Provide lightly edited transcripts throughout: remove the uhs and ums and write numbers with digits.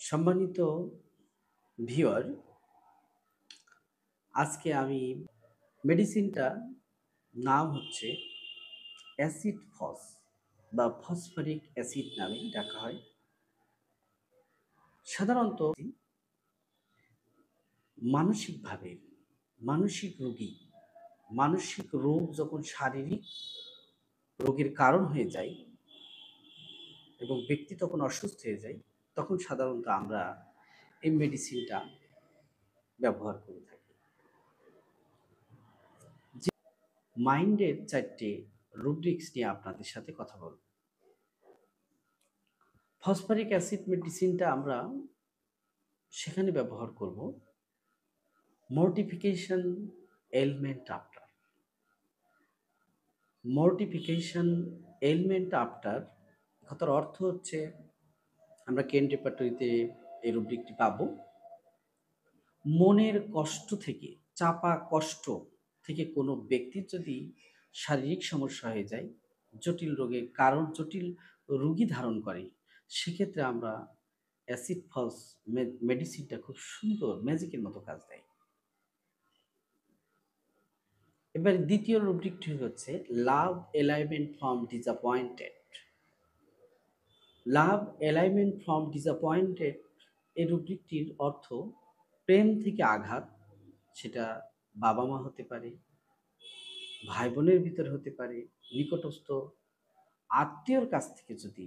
সম্মানিত ভিউয়ার, আজকে আমি মেডিসিনটা নাম হচ্ছে অ্যাসিড ফস বা ফসফরিক অ্যাসিড নামে ডাকা হয়। সাধারণত মানসিকভাবে মানসিক রোগী মানসিক রোগ যখন শারীরিক রোগের কারণ হয়ে যায় এবং ব্যক্তি তখন অসুস্থ হয়ে যায়, তখন সাধারণত আমরা এই মেডিসিনটা ব্যবহার করে থাকি। মাইন্ডের 4টে রুব্রিক্স নিয়ে আপনাদের সাথে কথা বলব। ফসফরিক অ্যাসিড মেডিসিনটা আমরা সেখানে ব্যবহার করব মর্টিফিকেশন এলমেন্ট আফটার। মর্টিফিকেশন এলমেন্ট আফটার কথার অর্থ হচ্ছে, আমরা কেন রেপার্টরিতে এই রুব্রিকটি পাবো। মনের কষ্ট থেকে, চাপা কষ্ট থেকে কোনো ব্যক্তির যদি শারীরিক সমস্যা হয়ে যায়, জটিল রোগের কারণ জটিল রোগী ধারণ করে, সেক্ষেত্রে আমরা অ্যাসিড ফস মেডিসিনটা খুব সুন্দর ম্যাজিকের মতো কাজ দেয়। এবার দ্বিতীয় রুব্রিকটি হচ্ছে love alignment from disappointed. Love alignment from disappointed এই রুব্রিকটির অর্থ প্রেম থেকে আঘাত। সেটা বাবা মা হতে পারে, ভাই বোনের ভিতর হতে পারে, নিকটস্থ আত্মীয়র কাছ থেকে যদি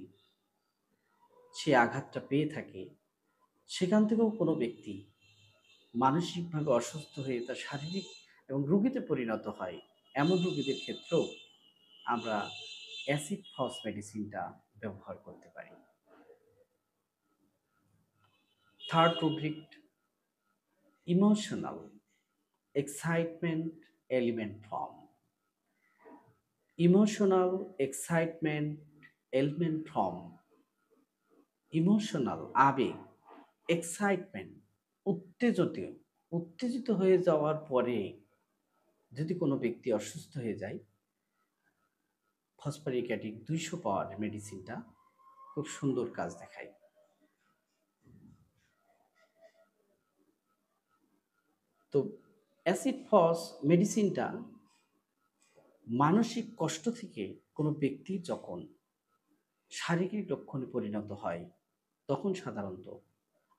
সে আঘাতটা পেয়ে থাকে, সেখান থেকেও কোনো ব্যক্তি মানসিকভাবে অসুস্থ হয়ে তার শারীরিক এবং রোগীতে পরিণত হয়, এমন রোগীদের ক্ষেত্রেও আমরা অ্যাসিড ফস মেডিসিনটা ব্যবহার করতে পারি। Third rubric, emotional excitement element form. Emotional excitement element form. Emotional আবেগ, এক্সাইটমেন্ট উত্তেজিত হয়ে যাওয়ার পরে যদি কোনো ব্যক্তি অসুস্থ হয়ে যায়, ফসফরিক অ্যাসিড 200 পাওয়ার মেডিসিনটা খুব সুন্দর কাজ দেখায়। তো অ্যাসিড ফস মেডিসিনটা মানসিক কষ্ট থেকে কোনো ব্যক্তি যখন শারীরিক লক্ষণে পরিণত হয়, তখন সাধারণত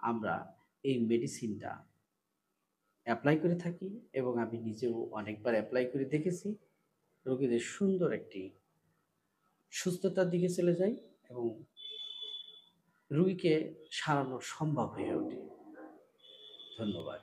আমরা এই মেডিসিনটা অ্যাপ্লাই করে থাকি এবং আমি নিজেও অনেকবার অ্যাপ্লাই করে দেখেছি। রোগীদের সুন্দর একটি সুস্থতার দিকে চলে যায় এবং রোগীকে সারানো সম্ভব হয়ে ওঠে। ধন্যবাদ।